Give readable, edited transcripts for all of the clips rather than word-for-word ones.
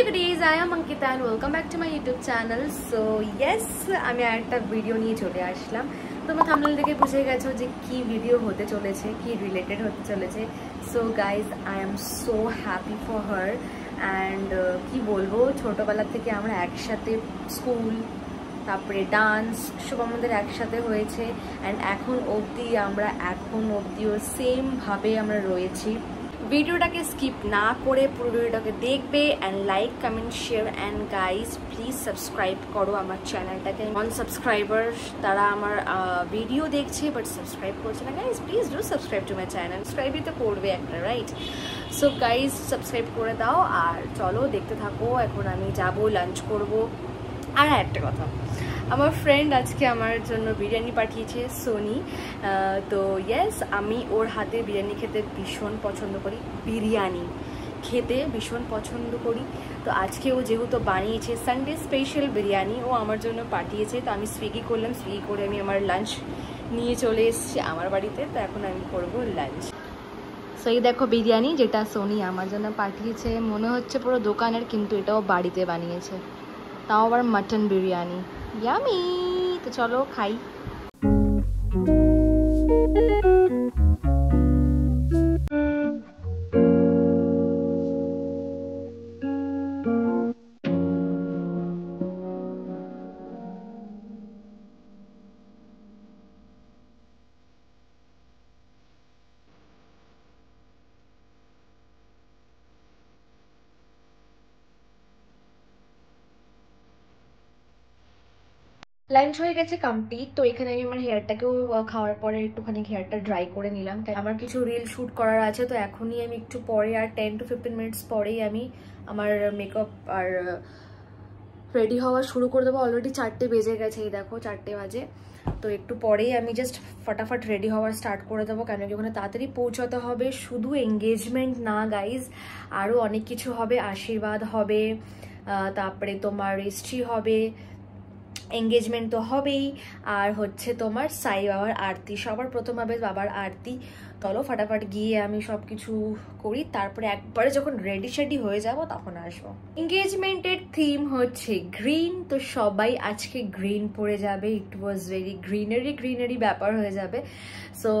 good days, I am Ankita and welcome back to my YouTube channel. So yes, আমি একটা video নিয়ে চলে আসলাম। তোমরা থাম্বনেল দেখে বুঝে গেছো যে কি ভিডিও হতে চলেছে, কি রিলেটেড হতে চলেছে। So guys, I am so happy for her and কি বলবো, ছোটবেলা থেকে আমরা একসাথে স্কুল, তারপরে ডান্স সব আমাদের একসাথে হয়েছে অ্যান্ড এখন অবধিও সেম ভাবে আমরা রয়েছি। ভিডিওটাকে স্কিপ না করে পুরো ভিডিওটাকে দেখবে and like comment share and guys please subscribe করো আমার চ্যানেলটাকে। নন সাবস্ক্রাইবার তারা আমার ভিডিও দেখছে বাট সাবস্ক্রাইব করছে না। Guys please do subscribe to my channel. সাবস্ক্রাইবই তো করবে একটা, রাইট? সো গাইজ সাবস্ক্রাইব করে দাও আর চলো দেখতে থাকো। এখন আমি যাব, লাঞ্চ করব। আর একটা কথা, আমার ফ্রেন্ড আজকে আমার জন্য বিরিয়ানি পাঠিয়েছে, সোনি। তো ইয়েস, আমি ওর হাতে বিরিয়ানি খেতে ভীষণ পছন্দ করি, তো আজকে ও যেহেতু বানিয়েছে সানডে স্পেশাল বিরিয়ানি, ও আমার জন্য পাঠিয়েছে। তো আমি সুইগি করলাম, সুইগি করে আমি আমার লাঞ্চ নিয়ে চলে এসেছি আমার বাড়িতে। তো এখন আমি করবো লাঞ্চ। সো এই দেখো বিরিয়ানি যেটা সোনি আমার জন্য পাঠিয়েছে, মনে হচ্ছে পুরো দোকানের, কিন্তু এটাও বাড়িতে বানিয়েছে, তাও আবার মাটন বিরিয়ানি। ইয়ামি! তো চলো খাই। লাঞ্চ হয়ে গেছে কমপ্লিট। তো এখানে আমি আমার হেয়ারটাকেও খাওয়ার পরে একটুখানি হেয়ারটা ড্রাই করে নিলাম। আমার কিছু রিল শ্যুট করার আছে, তো এখনই আমি একটু পরে, আর 10 to 15 মিনিটস পরেই আমি আমার মেকআপ আর রেডি হওয়া শুরু করে দেবো। অলরেডি 4টে বেজে গেছে, এই দেখো 4টে বাজে। তো একটু পরেই আমি জাস্ট ফটাফট রেডি হওয়ার স্টার্ট করে দেবো, কেন কি ওখানে তাড়াতাড়ি পৌঁছাতে হবে। শুধু এঙ্গেজমেন্ট না গাইজ, আরও অনেক কিছু হবে। আশীর্বাদ হবে, তারপরে তোমার রেজিস্ট্রি হবে, এঙ্গেজমেন্ট তো হবেই, আর হচ্ছে তোমার সাই বাবার আরতি। সবার প্রথম হবে বাবার আরতি। চলো ফটাফট গিয়ে আমি সব কিছু করি, তারপরে একবারে যখন রেডি শেডি হয়ে যাব তখন আসবো। এঙ্গেজমেন্টের থিম হচ্ছে গ্রিন, তো সবাই আজকে গ্রিন পরে যাবে। ইট ওয়াজ ভেরি গ্রিনারি ব্যাপার হয়ে যাবে। সো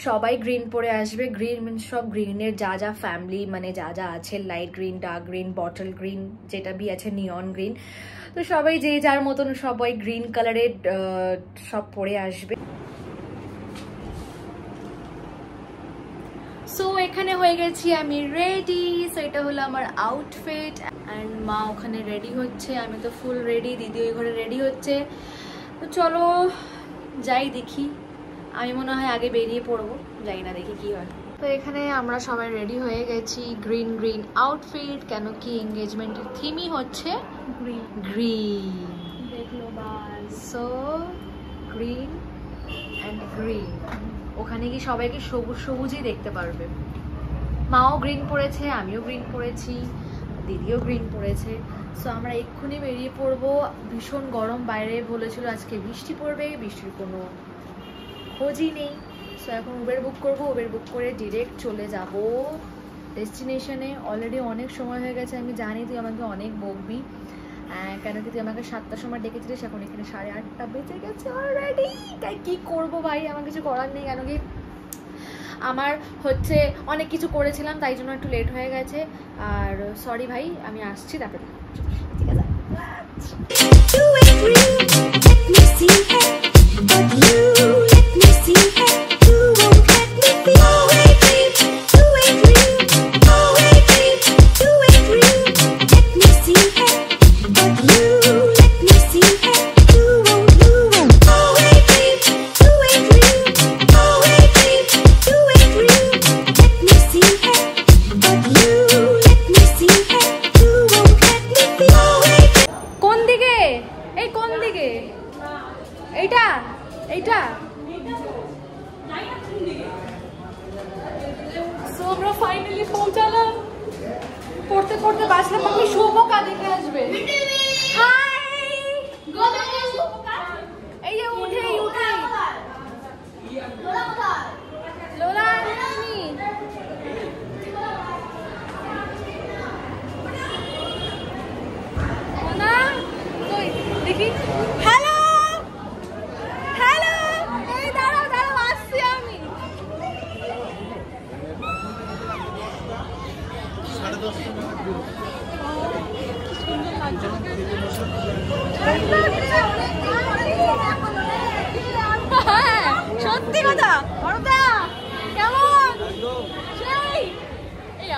সবাই গ্রিন পরে আসবে। গ্রিন মিনস সব গ্রিনের যা যা ফ্যামিলি, মানে যা যা আছে, light green, dark green, bottle green, যেটা বি আছে নিয়ন গ্রিন। তো সবাই যে যার মতন সবাই গ্রিন কালারের সব পরে আসবে। সো এখানে হয়ে গেছি আমি রেডি। সো এটা হলো আমার আউটফিট অ্যান্ড মা ওখানে রেডি হচ্ছে, আমি তো ফুল রেডি, দিদি ওই ঘরে রেডি হচ্ছে। তো চলো যাই দেখি, আমি মনে হয় আগে বেরিয়ে পড়বো, যাই না দেখি কি হয়। তো এখানে আমরা সবাই রেডি হয়ে গেছি, গ্রিন আউটফিট, কেন কি এঙ্গেজমেন্টের থিমই হচ্ছে গ্রিন। দেখলো বাস, সো গ্রিন অ্যান্ড গ্রিন। ওখানে কি সবাইকে সবুজই দেখতে পারবে। মাও গ্রিন পরেছে, আমিও গ্রিন পরেছি, দিদিও গ্রিন পরেছে। সো আমরা এক্ষুনি বেরিয়ে পড়বো। ভীষণ গরম, বাইরে বলেছিল আজকে বৃষ্টি পড়বে, বৃষ্টির কোনো খোঁজই নেই। সো এখন উবের বুক করবো, উবের বুক করে ডিরেক্ট চলে যাব ডেস্টিনেশনে। অলরেডি অনেক সময় হয়ে গেছে, আমি জানি তুই আমাকে অনেক বকবি, কেন কি তুই আমাকে 7টার সময় ডেকেছিলিস, এখন এখানে 8:30 বেজে গেছে অলরেডি। তাই কি করবো ভাই, আমার কিছু করার নেই, কেন কি আমার হচ্ছে অনেক কিছু করেছিলাম, তাই জন্য একটু লেট হয়ে গেছে। আর সরি ভাই, আমি আসছি তারপরে। ঠিক আছে। এইটা সো আমরা ফাইনালি পৌঁছালাম। পড়তে পড়তে বাসলাম, আপনি শুভকা দেখে আসবে। হাই এই যে উঠে লোলা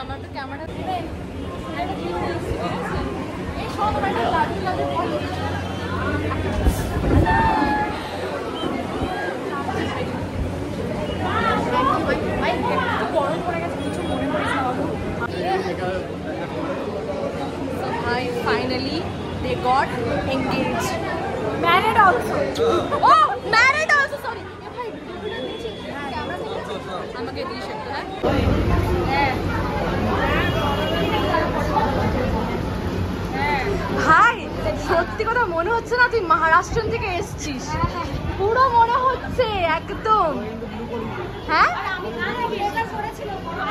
আমার একটু ক্যামেরা গরম পড়ে গেছে, কিছু মনে করিস না বাবু। Finally they got engaged, married also. Oh, married also, sorry. আমাকে দিয়ে শেখতে হ্যাঁ। ভাই সত্যি কথা মনে হচ্ছে না তুই মহারাষ্ট্র থেকে এসেছিস, পুরো মনে হচ্ছে একদম। হ্যাঁ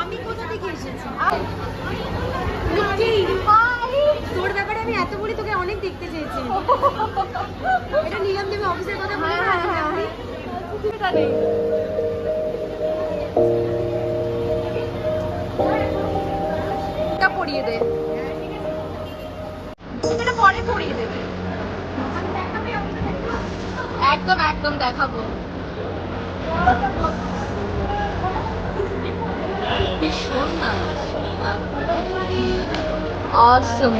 আমি কোথা থেকে এসেছি, তোর ব্যাপারে আমি এত বলি, তোকে অনেক দেখতে চেয়েছি। এটা নিলাম দেবে অফিসের কথা বলে। এটা পড়িয়ে দে, এটা পরে পড়িয়ে দেবে। একদম একদম দেখাবো। Awesome.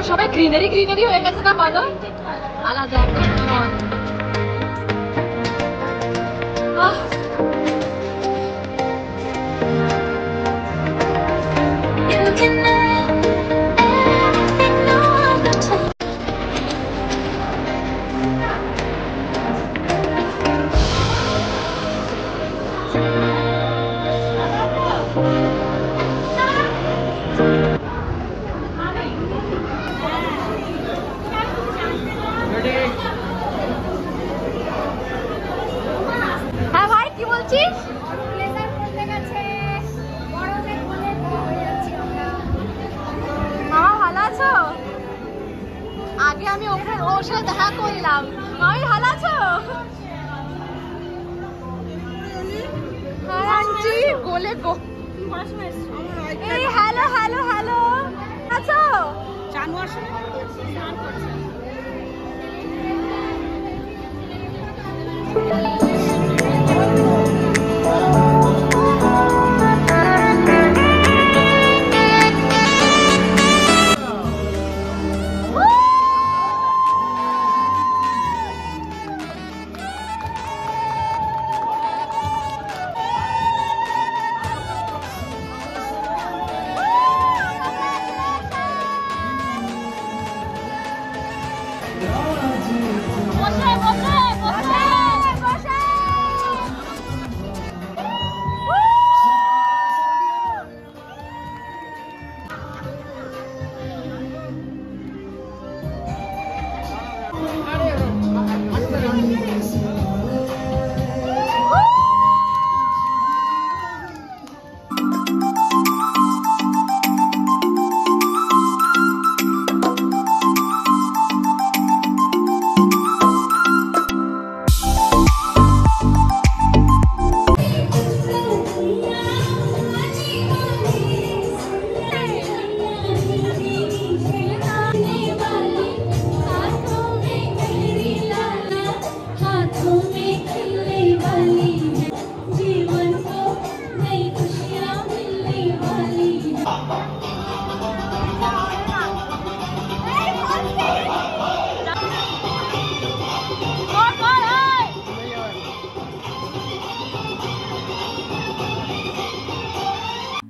সবাই গ্রিনারি গ্রিনারি হয়ে গেছে না, বলো আলাদা একদম। হ্যাঁ ভাই কি বলছিস? মামা ভালো আছো? আগে আমি ওর সাথে দেখা করলাম। মামি ভালো আছো? আন্টি গোলে গো। এই হ্যালো হ্যালো হ্যালো আছো? জানু আসলে স্নান করছে।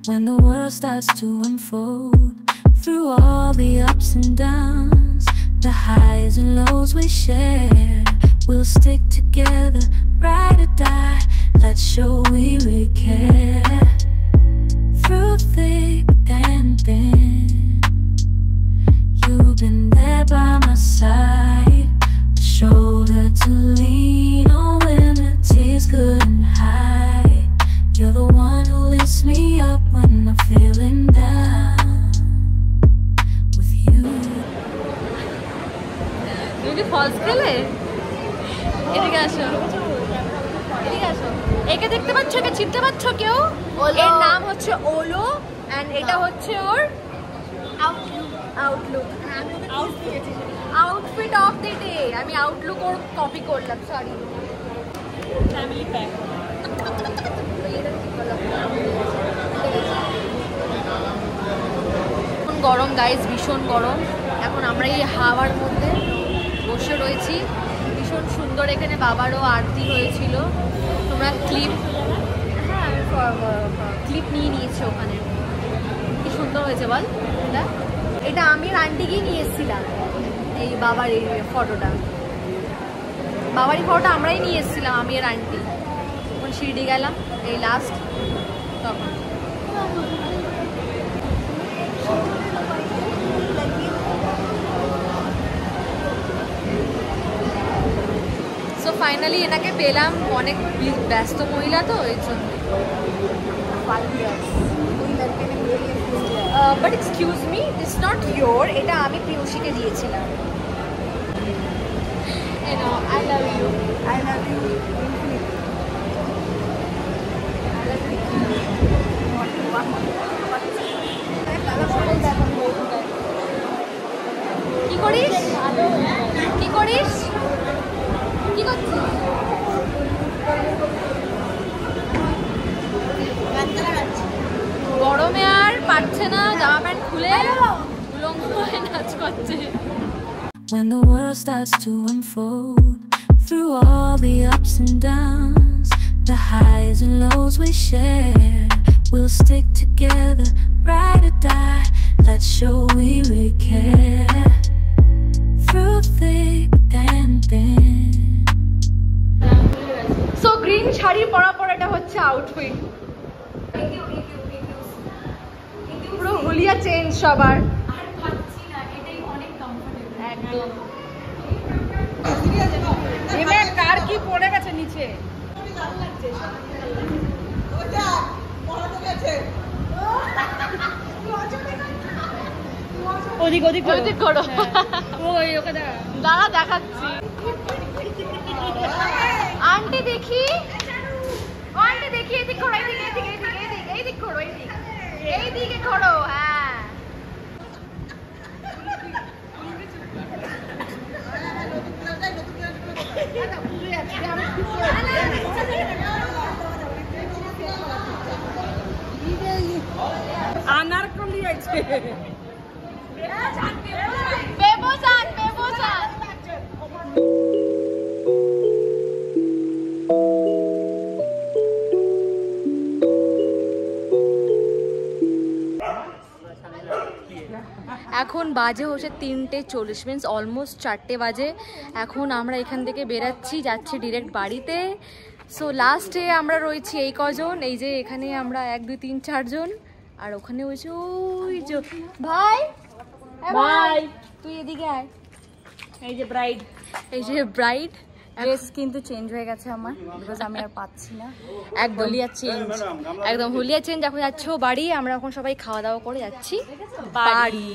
When the world starts to unfold, through all the ups and downs, the highs and lows we share, we'll stick together, ride or die. Let's show we really care. Through thick and thin, you've been there by my side, a shoulder to lean on when the tears couldn't hide. You're the one who lifts me up when I'm feeling down. With you. তুমি কি false খেলে? এদিকে আসো, এদিকে আসো। একে দেখতে পাচ্ছ, একে চিনতে পারছো কেউ? এর নাম হচ্ছে ওলো এন্ড এটা হচ্ছে ওর outlook. Outfit of the day. আমি আউটলুক ওর কপি করলাম, সরি। Family pack. গরম গাইস, ভীষণ গরম। এখন আমরা এই হাওয়ার মধ্যে বসে রয়েছি, ভীষণ সুন্দর। এখানে বাবারও আরতি হয়েছিল, তোমরা ক্লিপ নিয়ে নিয়েছো ওখানে, কি সুন্দর হয়েছে বল। এটা আমি আন্টিকেই নিয়ে এসেছিলাম, এই বাবার এই ফটোটা, বাবারই ফটোটা আমরাই নিয়ে এসেছিলাম, আমি আর আন্টি। তখন শিরডি গেলাম এই লাস্ট, তখন সো ফাইনালি এনাকে পেলাম, অনেক ব্যস্ত মহিলা তো এই জন্য। But excuse me, it's not your, এটা আমি পিউষিকে দিয়েছিলাম। I love you. I love you. কি করিস? কি করিস? কি করছিস? গরমে আর পারছে না, জামা প্যান্ট খুলে উলঙ্গ হয়ে নাচ করছে। When the world starts to unfold, through all the ups and downs, the highs and lows we share, we'll stick together, ride or die, let's show we really care, through thick and thin. So green sari পরা পর এটা হচ্ছে outfit, পুরো হুলিয়া change সবার। একদম কার কি পড়ে গেছে নিচে, ওদিক ওদিক ওদিক করো, ওই ওকে দাঁড়া দেখাচ্ছি। আন্টি দেখি, আন্টি দেখি, এদিক করো, এইদিকে এইদিকে এইদিকে এইদিক করো, এইদিকে করো। হ্যাঁ আনারকলি আছে, বেবসান বেবসান। এখন বাজে হচ্ছে 3:40, মিনস অলমোস্ট 4টে বাজে। এখন আমরা এখান থেকে বেরাচ্ছি, যাচ্ছি ডিরেক্ট বাড়িতে। সো লাস্টে আমরা রয়েছি এই কজন, এই যে এখানে আমরা 1 2 3 4 জন, আর ওখানে হয়েছে ওই যে ভাই, ভাই তুই এদিকে আয়। এই যে ব্রাইড, এই যে ব্রাইড। ড্রেস কিন্তু চেঞ্জ হয়ে গেছে আমার, বিকজ আমি আর পাচ্ছি না। একদম হুলিয়া চেঞ্জ, একদম হুলিয়া চেঞ্জ। এখন যাচ্ছ বাড়ি, আমরা এখন সবাই খাওয়া দাওয়া করে যাচ্ছি বাড়ি।